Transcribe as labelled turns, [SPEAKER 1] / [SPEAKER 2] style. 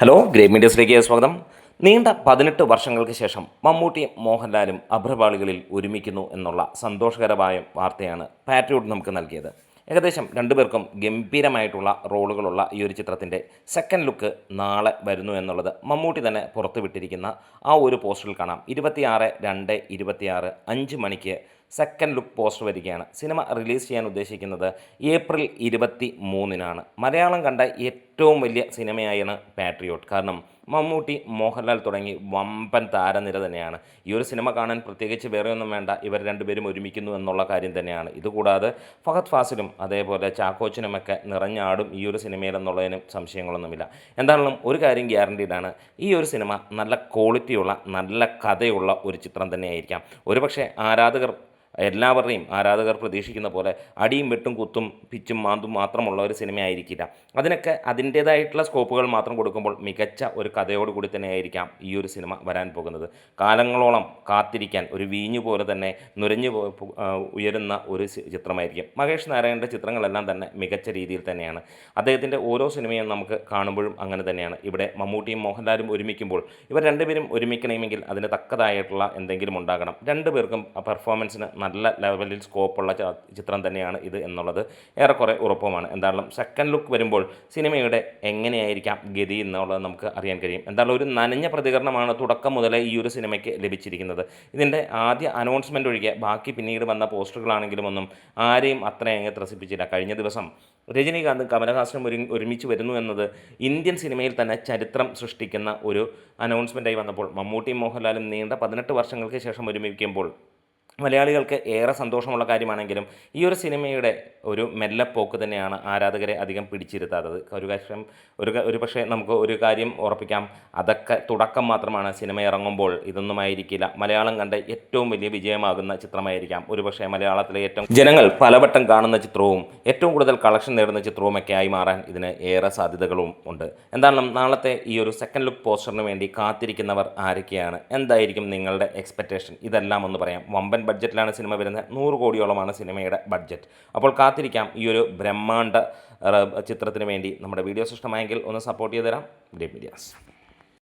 [SPEAKER 1] Hello great മീഡിയസിലേക്ക് സ്വാഗതം. നീണ്ട 18 വർഷങ്ങൾക്ക് ശേഷം മമ്മൂട്ടിയും മോഹൻലാലും അഭ്രപാളികളിൽ ഒരുമിക്കുന്നു എന്നുള്ള സന്തോഷകരമായ വാർത്തയാണ് പാട്രിയോട്ട് നമുക്ക് നൽകിയത്. ഏകദേശം രണ്ടുപേർക്കും ഗംഭീരമായിട്ടുള്ള റോളുകളുള്ള ഈ ഒരു ചിത്രത്തിൻ്റെ സെക്കൻഡ് ലുക്ക് നാളെ വരുന്നു എന്നുള്ളത് മമ്മൂട്ടി തന്നെ പുറത്തുവിട്ടിരിക്കുന്ന ആ ഒരു പോസ്റ്ററിൽ കാണാം. 26/2/26 5 മണിക്ക് സെക്കൻഡ് ലുക്ക് പോസ്റ്റർ വരികയാണ്. സിനിമ റിലീസ് ചെയ്യാൻ ഉദ്ദേശിക്കുന്നത് ഏപ്രിൽ 23-നാണ്. മലയാളം കണ്ട ഏറ്റവും വലിയ സിനിമയായാണ് പാട്രിയോട്ട്. കാരണം മമ്മൂട്ടി, മോഹൻലാൽ തുടങ്ങി വമ്പൻ താരനിര തന്നെയാണ്. ഈ ഒരു സിനിമ കാണാൻ പ്രത്യേകിച്ച് വേറെ ഒന്നും വേണ്ട, ഇവർ രണ്ടുപേരും ഒരുമിക്കുന്നു എന്നുള്ള കാര്യം തന്നെയാണ്. ഇതുകൂടാതെ ഫഹദ് ഫാസിലും അതേപോലെ ചാക്കോച്ചനുമൊക്കെ നിറഞ്ഞാടും ഈ ഒരു സിനിമയിലെന്നുള്ളതിനും സംശയങ്ങളൊന്നുമില്ല. എന്താണെങ്കിലും ഒരു കാര്യം ഗ്യാരണ്ടീഡാണ്, ഈ ഒരു സിനിമ നല്ല ക്വാളിറ്റിയുള്ള നല്ല കഥയുള്ള ഒരു ചിത്രം തന്നെയായിരിക്കാം. ഒരുപക്ഷെ എല്ലാവരുടെയും ആരാധകർ പ്രതീക്ഷിക്കുന്ന പോലെ അടിയും വെട്ടും കുത്തും പിച്ചും മാന്തും മാത്രമുള്ള ഒരു സിനിമയായിരിക്കില്ല. അതിനൊക്കെ അതിൻ്റേതായിട്ടുള്ള സ്കോപ്പുകൾ മാത്രം കൊടുക്കുമ്പോൾ മികച്ച ഒരു കഥയോട് കൂടി തന്നെയായിരിക്കാം ഈ ഒരു സിനിമ വരാൻ പോകുന്നത്. കാലങ്ങളോളം കാത്തിരിക്കാൻ ഒരു വീഞ്ഞു പോലെ തന്നെ നുരഞ്ഞു ഉയരുന്ന ഒരു ചിത്രമായിരിക്കും. മഹേഷ് നാരായണൻ്റെ ചിത്രങ്ങളെല്ലാം തന്നെ മികച്ച രീതിയിൽ തന്നെയാണ്. അദ്ദേഹത്തിൻ്റെ ഓരോ സിനിമയും നമുക്ക് കാണുമ്പോഴും അങ്ങനെ തന്നെയാണ്. ഇവിടെ മമ്മൂട്ടിയും മോഹൻലാലും ഒരുമിക്കുമ്പോൾ ഇവർ രണ്ടുപേരും ഒരുമിക്കണമെങ്കിൽ അതിന് തക്കതായിട്ടുള്ള എന്തെങ്കിലും ഉണ്ടാകണം. രണ്ടുപേർക്കും പെർഫോമൻസിന് നല്ല ലെവലിൽ സ്കോപ്പുള്ള ചിത്രം തന്നെയാണ് ഇത് എന്നുള്ളത് ഏറെക്കുറെ ഉറപ്പുമാണ്. എന്തായാലും സെക്കൻഡ് ലുക്ക് വരുമ്പോൾ സിനിമയുടെ എങ്ങനെയായിരിക്കാം ഗതി എന്നുള്ളത് നമുക്ക് അറിയാൻ കഴിയും. എന്തായാലും ഒരു നനഞ്ഞ പ്രതികരണമാണ് തുടക്കം മുതലേ ഈ ഒരു സിനിമയ്ക്ക് ലഭിച്ചിരിക്കുന്നത്. ഇതിൻ്റെ ആദ്യ അനൗൺസ്മെൻ്റ് ഒഴികെ ബാക്കി പിന്നീട് വന്ന പോസ്റ്ററുകളാണെങ്കിലും ഒന്നും ആരെയും അത്രയങ്ങ് ത്രസിപ്പിച്ചില്ല. കഴിഞ്ഞ ദിവസം രജനീകാന്തും കമലഹാസനും ഒരുമിച്ച് വരുന്നു എന്നത് ഇന്ത്യൻ സിനിമയിൽ തന്നെ ചരിത്രം സൃഷ്ടിക്കുന്ന ഒരു അനൗൺസ്മെൻറ്റായി വന്നപ്പോൾ മമ്മൂട്ടിയും മോഹൻലാലും നീണ്ട 18 വർഷങ്ങൾക്ക് ശേഷം ഒരുമിക്കുമ്പോൾ മലയാളികൾക്ക് ഏറെ സന്തോഷമുള്ള കാര്യമാണെങ്കിലും ഈ ഒരു സിനിമയുടെ ഒരു മെല്ലെപ്പോക്ക് തന്നെയാണ് ആരാധകരെ അധികം പിടിച്ചിരുത്താത്തത്. ഒരു പക്ഷേ നമുക്ക് ഒരു കാര്യം ഉറപ്പിക്കാം, അതൊക്കെ തുടക്കം മാത്രമാണ്. സിനിമ ഇറങ്ങുമ്പോൾ ഇതൊന്നും ആയിരിക്കില്ല. മലയാളം കണ്ട ഏറ്റവും വലിയ വിജയമാകുന്ന ചിത്രമായിരിക്കാം. ഒരുപക്ഷെ മലയാളത്തിലെ ഏറ്റവും ജനങ്ങൾ പലവട്ടം കാണുന്ന ചിത്രവും ഏറ്റവും കൂടുതൽ കളക്ഷൻ നേടുന്ന ചിത്രവുമൊക്കെ ആയി മാറാൻ ഇതിന് ഏറെ സാധ്യതകളും ഉണ്ട്. എന്തായാലും നാളത്തെ ഈ ഒരു സെക്കൻഡ് ലുക്ക് പോസ്റ്ററിന് വേണ്ടി കാത്തിരിക്കുന്നവർ ആരൊക്കെയാണ്? എന്തായിരിക്കും നിങ്ങളുടെ എക്സ്പെക്റ്റേഷൻ? ഇതെല്ലാം ഒന്ന് പറയാം. വമ്പൻ ബഡ്ജറ്റിലാണ് സിനിമ വരുന്നത്. 100 കോടിയോളമാണ് സിനിമയുടെ ബഡ്ജറ്റ്. അപ്പോൾ കാത്തിരിക്കാം ഈ ഒരു ബ്രഹ്മാണ്ഡ ചിത്രത്തിന് വേണ്ടി. നമ്മുടെ വീഡിയോസ് ഇഷ്ടമായെങ്കിൽ ഒന്ന് സപ്പോർട്ട് ചെയ്ത് തരാം. Great medias.